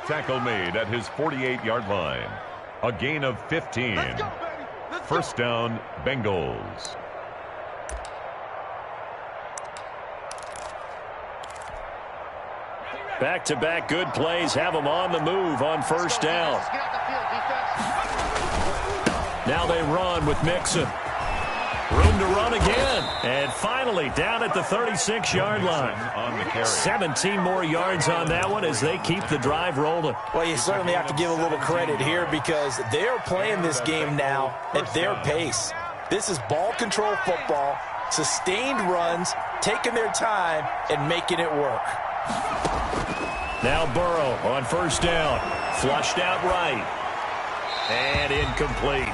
Tackle made at his 48-yard line. A gain of 15. First down, Bengals. Back-to-back good plays have them on the move on first down. Now they run with Mixon. Room to run again. And finally down at the 36-yard line. 17 more yards on that one as they keep the drive rolling. Well, you certainly have to give a little credit here because they're playing this game now at their pace. This is ball control football, sustained runs, taking their time, and making it work. Now Burrow on first down. Flushed out right. And incomplete.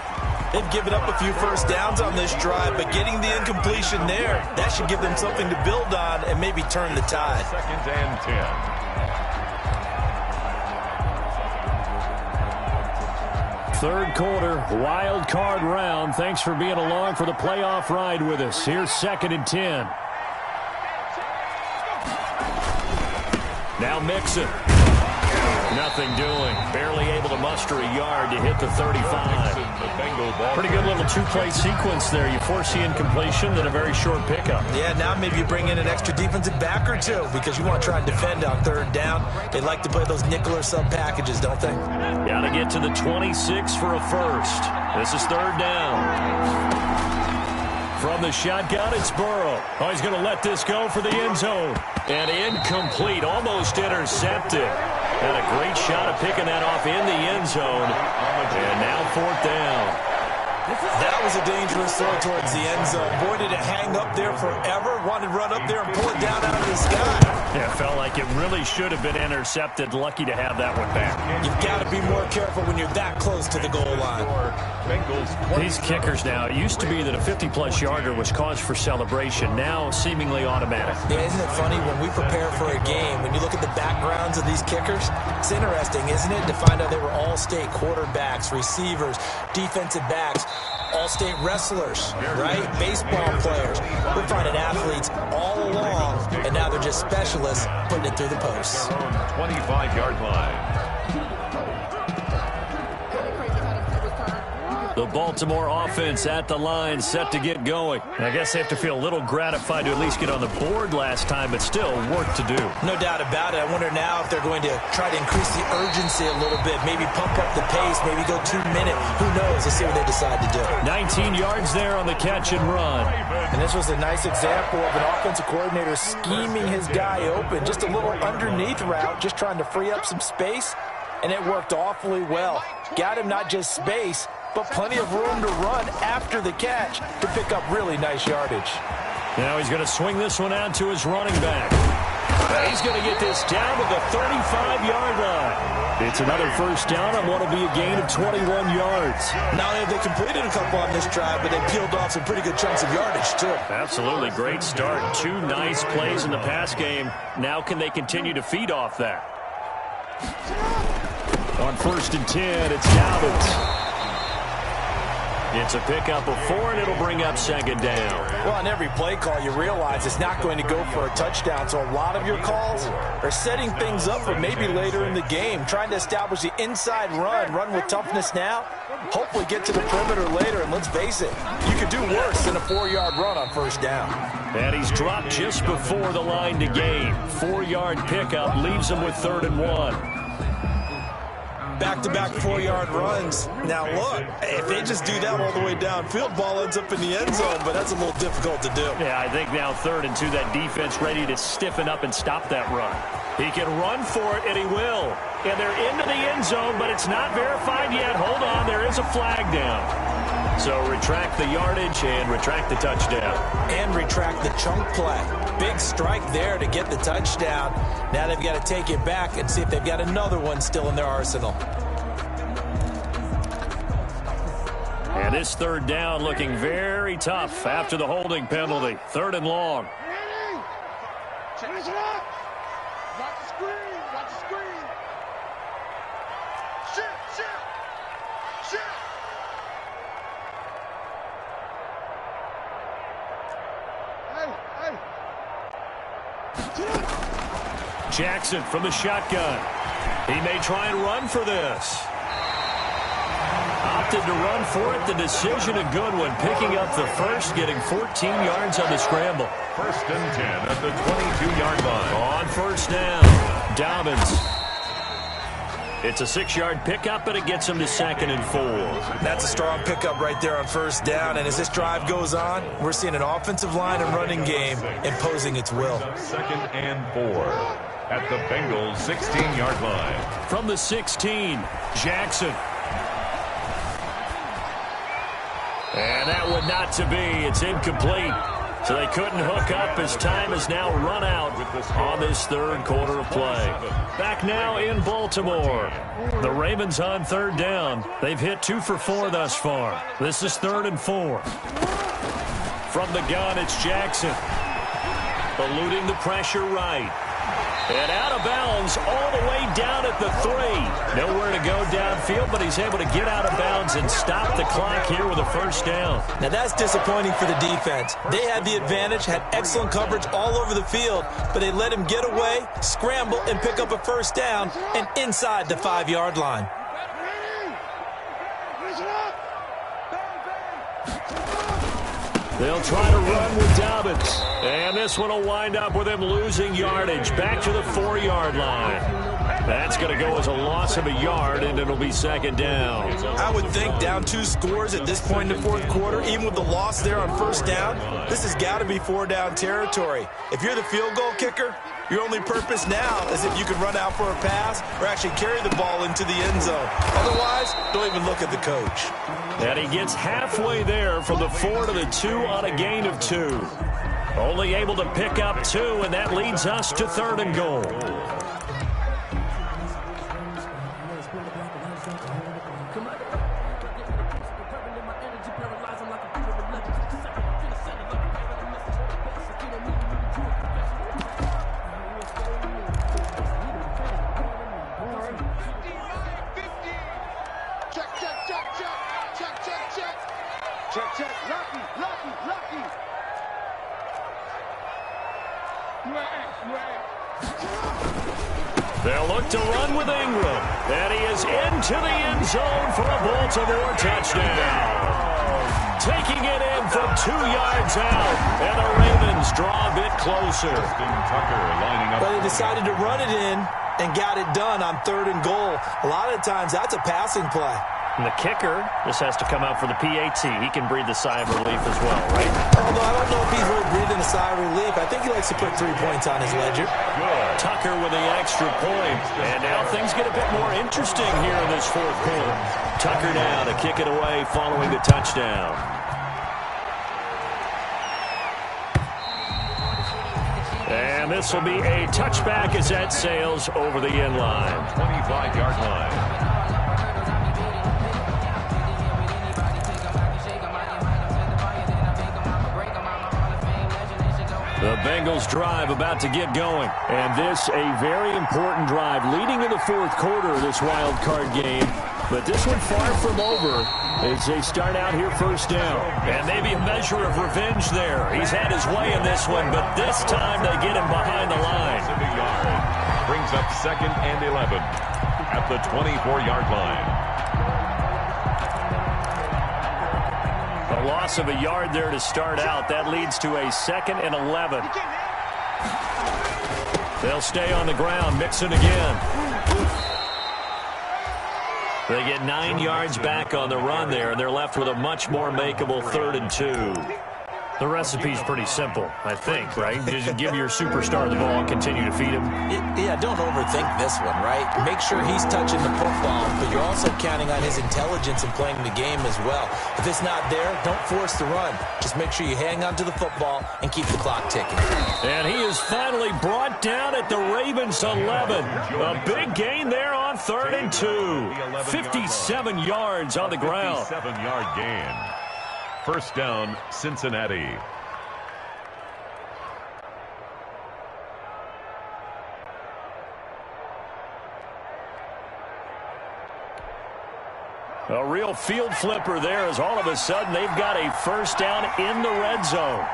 They've given up a few first downs on this drive, but getting the incompletion there, that should give them something to build on and maybe turn the tide. 2nd and 10. Third quarter, wild card round. Thanks for being along for the playoff ride with us. Here's 2nd and 10. Now Mixon. Nothing doing. Barely able to muster a yard to hit the 35. Pretty good little two-play sequence there. You force the incompletion, then a very short pickup. Yeah, now maybe you bring in an extra defensive back or two because you want to try and defend on third down. They like to play those nickel or sub packages, don't they? Got to get to the 26 for a first. This is third down. From the shotgun, it's Burrow. Oh, he's going to let this go for the end zone. And incomplete, almost intercepted. Had a great shot of picking that off in the end zone. And now 4th down. That was a dangerous throw towards the end zone. Boy, did it hang up there forever. Wanted to run up there and pull it down out of the sky. Yeah, it felt like it really should have been intercepted. Lucky to have that one back. You've got to be more careful when you're that close to the goal line. These kickers now, it used to be that a 50-plus yarder was cause for celebration. Now seemingly automatic. Yeah, isn't it funny when we prepare for a game, when you look at the backgrounds of these kickers, it's interesting, isn't it, to find out they were all-state quarterbacks, receivers, defensive backs, all-state wrestlers, right? Baseball players. We're finding athletes all along, and now they're just specialists putting it through the posts. 25-yard line. The Baltimore offense at the line, set to get going. I guess they have to feel a little gratified to at least get on the board last time, but still work to do. No doubt about it. I wonder now if they're going to try to increase the urgency a little bit, maybe pump up the pace, maybe go 2 minute. Who knows? Let's see what they decide to do. 19 yards there on the catch and run. And this was a nice example of an offensive coordinator scheming his guy open. Just a little underneath route, just trying to free up some space, and it worked awfully well. Got him not just space, but plenty of room to run after the catch to pick up really nice yardage. Now he's going to swing this one out to his running back. He's going to get this down to the 35-yard line. It's another first down on what will be a gain of 21 yards. Not only have they completed a couple on this drive, but they peeled off some pretty good chunks of yardage, too. Absolutely. Great start. 2 nice plays in the pass game. Now can they continue to feed off that? On 1st and 10, it's Dobbins. It's a pickup of 4, and it'll bring up 2nd down. Well, on every play call, you realize it's not going to go for a touchdown, so a lot of your calls are setting things up for maybe later in the game, trying to establish the inside run with toughness now, hopefully get to the perimeter later, and let's face it, you could do worse than a 4-yard run on first down. And he's dropped just before the line to gain. 4-yard pickup leaves him with 3rd and 1. Back-to-back 4-yard runs. Now, look, if they just do that all the way downfield, ball ends up in the end zone, but that's a little difficult to do. Yeah, I think now 3rd and 2, that defense ready to stiffen up and stop that run. He can run for it, and he will. And they're into the end zone, but it's not verified yet. Hold on, there is a flag down. So retract the yardage and retract the touchdown. And retract the chunk play. Big strike there to get the touchdown. Now they've got to take it back and see if they've got another one still in their arsenal. And this 3rd down looking very tough after the holding penalty. 3rd and long. Change it up. Watch the screen. Watch the screen. Shit. Hey. Jackson from the shotgun. He may try and run for this. Opted to run for it. The decision a good one. Picking up the first, getting 14 yards on the scramble. 1st and 10 at the 22-yard line. On first down, Dobbins. It's a 6-yard pickup, but it gets him to 2nd and 4. That's a strong pickup right there on first down. And as this drive goes on, we're seeing an offensive line and running game imposing its will. 2nd and 4 at the Bengals' 16-yard line. From the 16, Jackson. And that would not to be. It's incomplete. So they couldn't hook up as time has now run out on this 3rd quarter of play. Back now in Baltimore. The Ravens on 3rd down. They've hit 2 for 4 thus far. This is 3rd and 4. From the gun, it's Jackson. Eluding the pressure right. And out of bounds all the way down at the 3. Nowhere to go downfield, but he's able to get out of bounds and stop the clock here with a first down. Now that's disappointing for the defense. They had the advantage, had excellent coverage all over the field, but they let him get away, scramble, and pick up a first down and inside the 5-yard line. They'll try to run with Dobbins. And this one will wind up with him losing yardage back to the 4-yard line. That's going to go as a loss of a yard, and it'll be 2nd down. I would think down 2 scores at this point in the 4th quarter, even with the loss there on first down, this has got to be 4-down territory. If you're the field goal kicker, your only purpose now is if you can run out for a pass or actually carry the ball into the end zone. Otherwise, don't even look at the coach. And he gets halfway there from the 4 to the 2 on a gain of 2. Only able to pick up 2, and that leads us to 3rd and goal. They'll look to run with Ingram. And he is into the end zone for a Baltimore touchdown. Taking it in from 2 yards out. And the Ravens draw a bit closer. Tucker lining up. But they decided to run it in and got it done on 3rd and goal. A lot of times that's a passing play. And the kicker just has to come out for the PAT. He can breathe a sigh of relief as well, right? Although I don't know if he's really breathing a sigh of relief. I think he likes to put 3 points on his ledger. Good. Tucker with the extra point. And now things get a bit more interesting here in this 4th quarter. Tucker now to kick it away following the touchdown. And this will be a touchback as that sails over the end line. 25-yard line. The Bengals drive about to get going. And this a very important drive leading in the 4th quarter of this wild card game. But this one far from over as they start out here first down. And maybe a measure of revenge there. He's had his way in this one, but this time they get him behind the line. Brings up 2nd and 11 at the 24-yard line. A loss of a yard there to start out. That leads to a 2nd and 11. They'll stay on the ground. Mixon again. They get 9 yards back on the run there, and they're left with a much more makeable 3rd and 2. The recipe's pretty simple, I think, right? Just give your superstar the ball and continue to feed him. Yeah, don't overthink this one, right? Make sure he's touching the football, but you're also counting on his intelligence in playing the game as well. If it's not there, don't force the run. Just make sure you hang on to the football and keep the clock ticking. And he is finally brought down at the Ravens 11. A big gain there on 3rd and 2. 57 yards on the ground. 57-yard gain. First down, Cincinnati. A real field flipper there as all of a sudden they've got a first down in the red zone.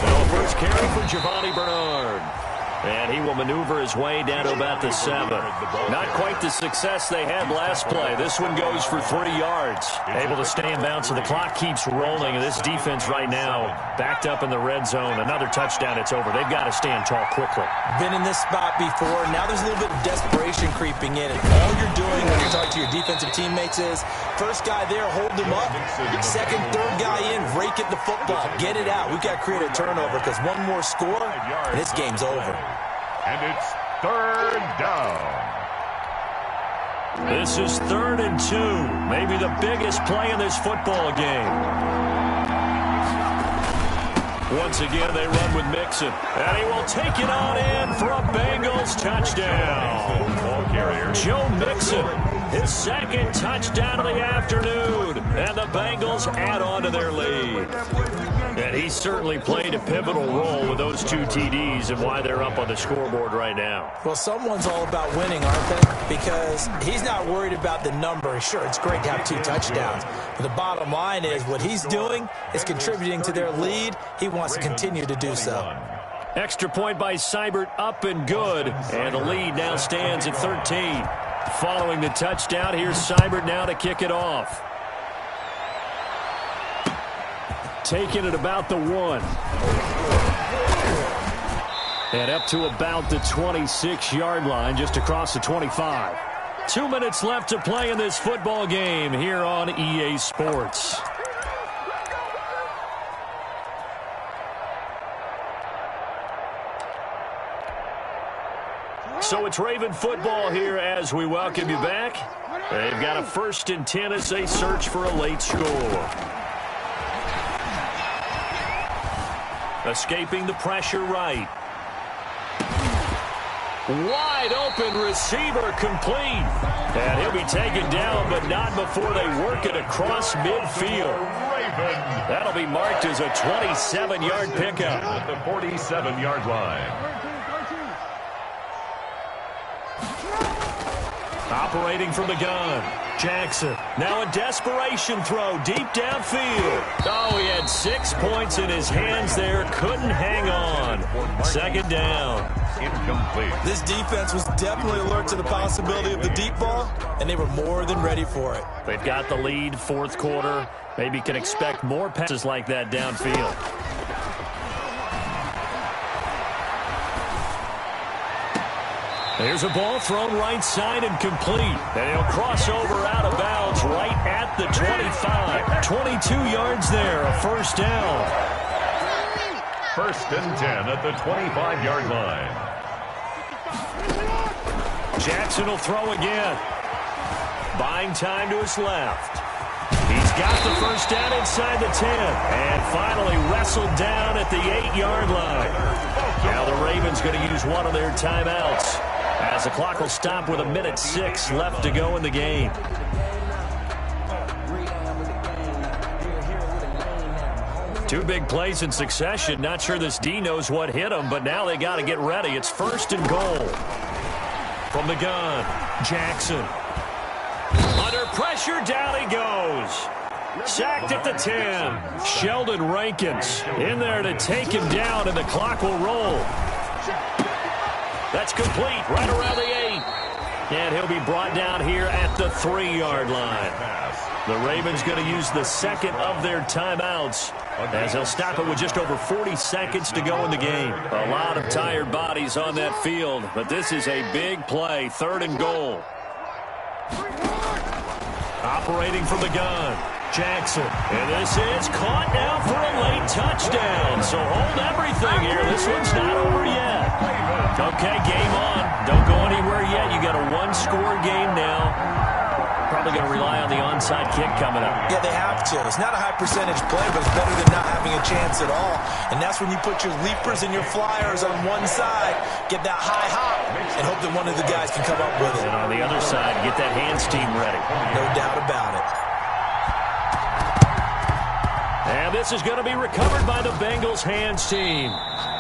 Well, first carry for Giovanni Bernard. And he will maneuver his way down to about the 7. Not quite the success they had last play. This one goes for 30 yards. Able to stay in bounds, so the clock keeps rolling. And this defense right now backed up in the red zone. Another touchdown, it's over. They've got to stand tall quickly. Been in this spot before. Now there's a little bit of desperation creeping in. And all you're doing when you talk to your defensive teammates is, first guy there, hold him up. Second, third guy in, rake at the football. Get it out. We've got to create a turnover because one more score, and this game's over. And it's third down. This is 3rd and 2. Maybe the biggest play in this football game. Once again, they run with Mixon. And he will take it on in for a Bengals touchdown. Ball carrier Joe Mixon, his 2nd touchdown of the afternoon. And the Bengals add on to their lead. And he certainly played a pivotal role with those 2 TDs and why they're up on the scoreboard right now. Well, someone's all about winning, aren't they? Because he's not worried about the number. Sure, it's great to have 2 touchdowns. But the bottom line is what he's doing is contributing to their lead. He wants to continue to do so. Extra point by Seibert, up and good. And the lead now stands at 13. Following the touchdown, here's Seibert now to kick it off. Taking it about the 1. And up to about the 26-yard line, just across the 25. 2 minutes left to play in this football game here on EA Sports. So it's Raven football here as we welcome you back. They've got a 1st and 10 as they search for a late score. Escaping the pressure right. Wide open receiver complete. And he'll be taken down, but not before they work it across midfield. That'll be marked as a 27-yard pickup. At the 47-yard line. Operating from the gun, Jackson. Now a desperation throw deep downfield. Oh, he had 6 points in his hands there. Couldn't hang on. 2nd down. Incomplete. This defense was definitely alert to the possibility of the deep ball, and they were more than ready for it. They've got the lead, 4th quarter. Maybe can expect more passes like that downfield. There's a ball thrown right side and complete. And he'll cross over out of bounds right at the 25. 22 yards there, a 1st down. 1st and 10 at the 25-yard line. Jackson will throw again. Buying time to his left. He's got the 1st down inside the 10. And finally wrestled down at the 8-yard line. Now the Ravens going to use one of their timeouts, as the clock will stop with 1:06 left to go in the game. Two big plays in succession. Not sure this D knows what hit him, but now they got to get ready. It's 1st and goal. From the gun, Jackson. Under pressure, down he goes. Sacked at the 10. Sheldon Rankins in there to take him down, and the clock will roll. That's complete, right around the 8. And he'll be brought down here at the 3-yard line. The Ravens going to use the 2nd of their timeouts, as they'll stop it with just over 40 seconds to go in the game. A lot of tired bodies on that field, but this is a big play, 3rd and goal. Operating from the gun, Jackson. And this is caught now for a late touchdown. So hold everything here. This one's not over yet. Okay, game on. Don't go anywhere yet. You got a 1-score game now. Probably going to rely on the onside kick coming up. Yeah, they have to. It's not a high percentage play, but it's better than not having a chance at all. And that's when you put your leapers and your flyers on one side, get that high hop, and hope that one of the guys can come up with it. And on the other side, get that hands team ready. No doubt about it. And this is going to be recovered by the Bengals hands team.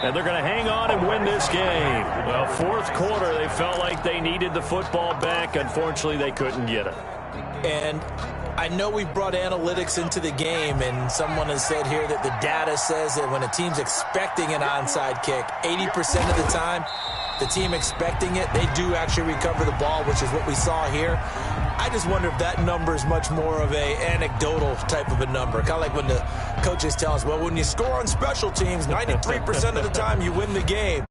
And they're going to hang on and win this game. Well, 4th quarter, they felt like they needed the football back. Unfortunately, they couldn't get it. And I know we brought analytics into the game, and someone has said here that the data says that when a team's expecting an onside kick, 80% of the time, the team expecting it, they do actually recover the ball, which is what we saw here. I just wonder if that number is much more of a anecdotal type of a number. Kind of like when the coaches tell us, well, when you score on special teams, 93% of the time you win the game.